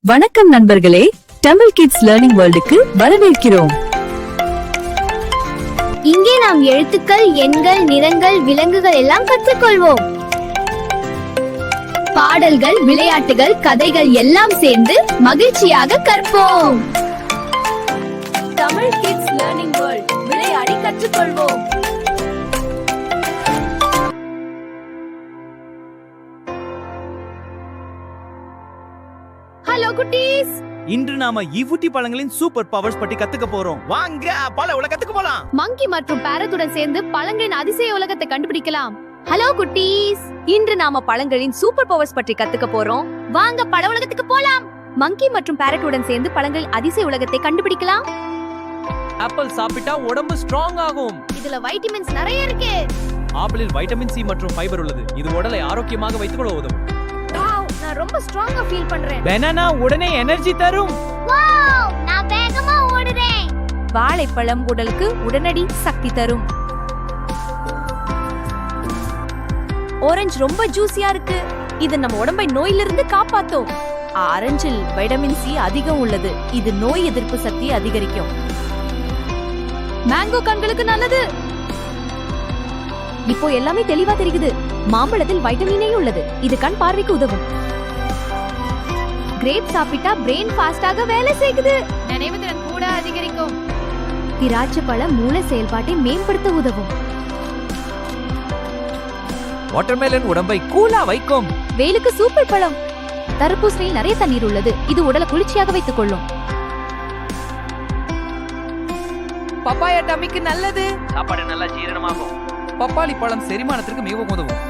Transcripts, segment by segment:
வணக்கம் நண்பர்களே, Tamil kids learning வேர்ல்டுக்கு வரவேற்கிறோம். இங்கே நாம் எழுத்துக்கள், எண்கள், நிறங்கள், விலங்குகள் எல்லாம் கற்றுக்கொள்வோம். பாடல்கள், விளையாட்டுகள், கதைகள் எல்லாம் சேர்ந்து மகிழ்ச்சியாக கற்போம். தமிழ் கிட்ஸ் லேர்னிங் வேர்ல்ட், விளையாடி கற்றுக்கொள்வோம். ஹலோ குட்டீஸ், இன்று நாம ஈவுட்டி பழங்களின் சூப்பர் பவர்ஸ் பற்றி கத்துக்க போறோம். வாங்க பல உலகத்துக்கு போலாம். மங்கி மற்றும் பேரட்டுடன் சேர்ந்து பழங்களின் அதிசய உலகத்தை கண்டுபிடிக்கலாம். ஹலோ குட்டீஸ், இன்று நாம பழங்களின் சூப்பர் பவர்ஸ் பற்றி கத்துக்க போறோம். வாங்க பழ உலகத்துக்கு போலாம். மங்கி மற்றும் பேரட்டுடன் சேர்ந்து பழங்களின் அதிசய உலகத்தை கண்டுபிடிக்கலாம். ஆப்பிள் சாப்பிட்டா உடம்பு ஸ்ட்ராங் ஆகும். இதுல வைட்டமின்ஸ் நிறைய இருக்கு. ஆப்பிளில் வைட்டமின் சி மற்றும் ஃபைபர் உள்ளது. இது உடலை ஆரோக்கியமாக வைத்துக் கொள்ள உதவும். நான் ரொம்ப ஸ்ட்ராங்கா ஃபீல் பண்றேன். பனானா உடனே எனர்ஜி தரும். வாவ், நான் வேகமா ஓடுறேன். வாழைப்பழம் உடலுக்கு உடனடி சக்தி தரும். ஆரஞ்சு ரொம்ப ஜூசியா இருக்கு. இது நம்ம உடம்பை நோயிலிருந்து காப்பாத்தும். ஆரஞ்சில் வைட்டமின் சி அதிகம் உள்ளது. இது நோய் எதிர்ப்பு சக்தி அதிகரிக்கும். மேங்கோ கண்களுக்கு நல்லது. இப்போ எல்லாமே தெளிவா தெரியுது. மாம்பழத்தில் வைட்டமின் ஏ உள்ளது. இது கண் பார்வைக்கு உதவும். கிரேப் சாப்பிட்டா பிரெயின் ஃபாஸ்டாக வேலை செய்யுது. நினைவு திறன் கூட அதிகரிக்கும். திராட்சை பழம் மூளை செயல்பாட்டை மேம்படுத்த உதவும். வாட்டர்மெலன் உடம்பை கூலா வைக்கும். வெயிலுக்கு சூப்பர் பழம். தர்பூசணியில் நிறைய தண்ணீர் உள்ளது. இது உடலை குளிர்ச்சியாக வைத்துக் கொள்ளும். பப்பாயா டமிக்கு நல்லது. சாப்பாடு நல்லா ஜீரணமாகும். பப்பாளி பழம் செரிமானத்திற்கு மிகவும் உதவும்.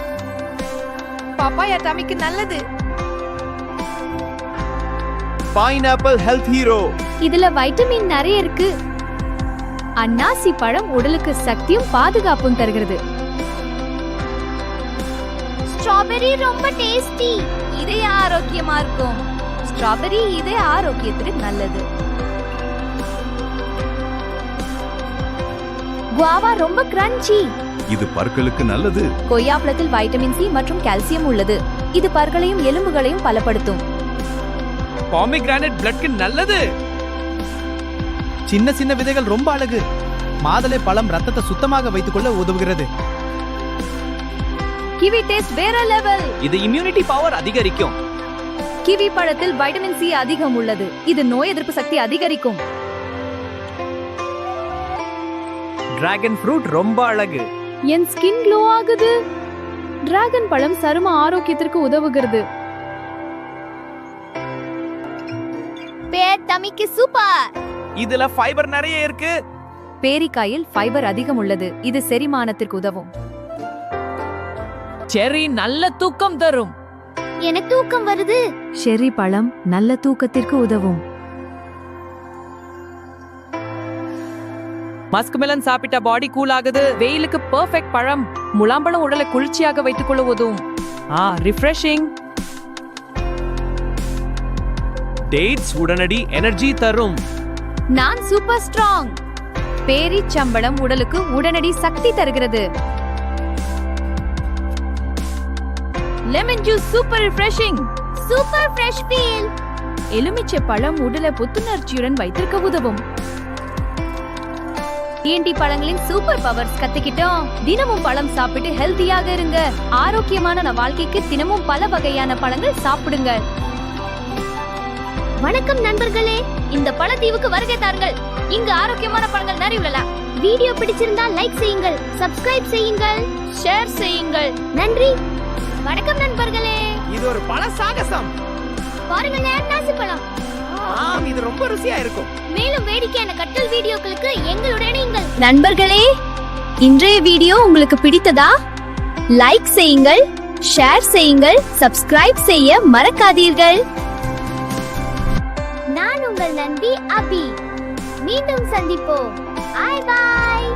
பப்பாயா டமிக்கு நல்லது. Pineapple health hero. இதுல வைட்டமின் நிறைய இருக்கு. அன்னாசி பழம் உடலுக்கு சக்தியும் பாதுகாப்பும் தருகிறது. ஸ்ட்ராபெரி ரொம்ப டேஸ்டி. இதய ஆரோக்கியமா இருக்கும். ஸ்ட்ராபெரி இதய ஆரோக்கியத்துக்கு நல்லது. குவாவா ரொம்ப கிரன்ச்சி. இது பற்களுக்கு நல்லது. கொய்யாப்பழத்தில் வைட்டமின் சி மற்றும் கால்சியம் உள்ளது. இது பற்களையும் எலும்புகளையும் பலப்படுத்தும். பாமிகிரானேட் பிளட்க்கு நல்லது. சின்ன சின்ன விதைகள் ரொம்ப அழகு. மாதுளை பழம் ரத்தத்தை சுத்தமாக வைத்துக் கொள்ள உதவுகிறது. கிவி டேஸ்ட் வேற லெவல். இது இம்யூனிட்டி பவர் அதிகரிக்கும். கிவி பழத்தில் வைட்டமின் சி அதிகம் உள்ளது. இது நோய் எதிர்ப்பு சக்தி அதிகரிக்கும். டிராகன் ஃப்ரூட் ரொம்ப அழகு. என் ஸ்கின் க்ளோ ஆகுது. டிராகன் பழம் சரும ஆரோக்கியத்திற்கு உதவுகிறது. பேரிக்காய்க்கு சூப்பர். இதுல ஃபைபர் நிறைய இருக்கு. பேரிக்காயில் ஃபைபர் அதிகம் உள்ளது. இது செரிமானத்திற்கு உதவும். செர்ரி நல்ல தூக்கம் தரும். எனக்கு தூக்கம் வருது. செர்ரி பழம் நல்ல தூக்கத்திற்கு உதவும். மஸ்க்மெலன் சாப்பிட்டா பாடி கூல் ஆகுது. வெயிலுக்கு பெர்ஃபெக்ட் பழம். முலாம்பழம் உடலை குளிர்ச்சியாக வைத்துக் கொள்ள உதவும். ரிஃப்ரெஷிங். டேட்ஸ் உடனடி எனர்ஜி தரும். நான் சூப்பர் ஸ்ட்ராங். பேரிச்சம்பழம் உடலுக்கு உடனடி சக்தி தருகிறது. Lemon juice super refreshing. Super fresh feel. எலுமிச்சை பழம் உடலை புத்துணர்ச்சியுடன் வைத்திருக்க உதவும். டிஎன்டி பழங்களின் சூப்பர் பவர்ஸ் கத்துக்கிட்டோம். தினமும் பழம் சாப்பிட்டு ஹெல்தியாக இருங்க. ஆரோக்கியமான வாழ்க்கைக்கு தினமும் பல வகையான பழங்கள் சாப்பிடுங்க. வணக்கம் நண்பர்களே, இந்த பழத்தீவுக்கு வருகை தாருங்கள். இங்கு ஆரோக்கியமான பழங்கள் நிறைய உள்ளன. வீடியோ பிடிச்சிருந்தா லைக் செய்யுங்கள், சப்ஸ்கிரைப் செய்யுங்கள், ஷேர் செய்யுங்கள். நன்றி. வணக்கம் நண்பர்களே. இது ஒரு பழ சாகசம். பாருங்கள், அன்னாசி பழம். இது ரொம்ப ருசியா இருக்கும். மேலும் வேடிக்கையான கற்றல் வீடியோக்களுக்கு எங்களுடன் இணையுங்கள். நண்பர்களே, இன்றைய வீடியோ உங்களுக்கு பிடித்ததா? லைக் செய்யுங்கள், ஷேர் செய்யுங்கள், சப்ஸ்கிரைப் செய்ய மறக்காதீர்கள். நான் உங்கள் நண்பி அபி. மீண்டும் சந்திப்போம். பாய் பாய்.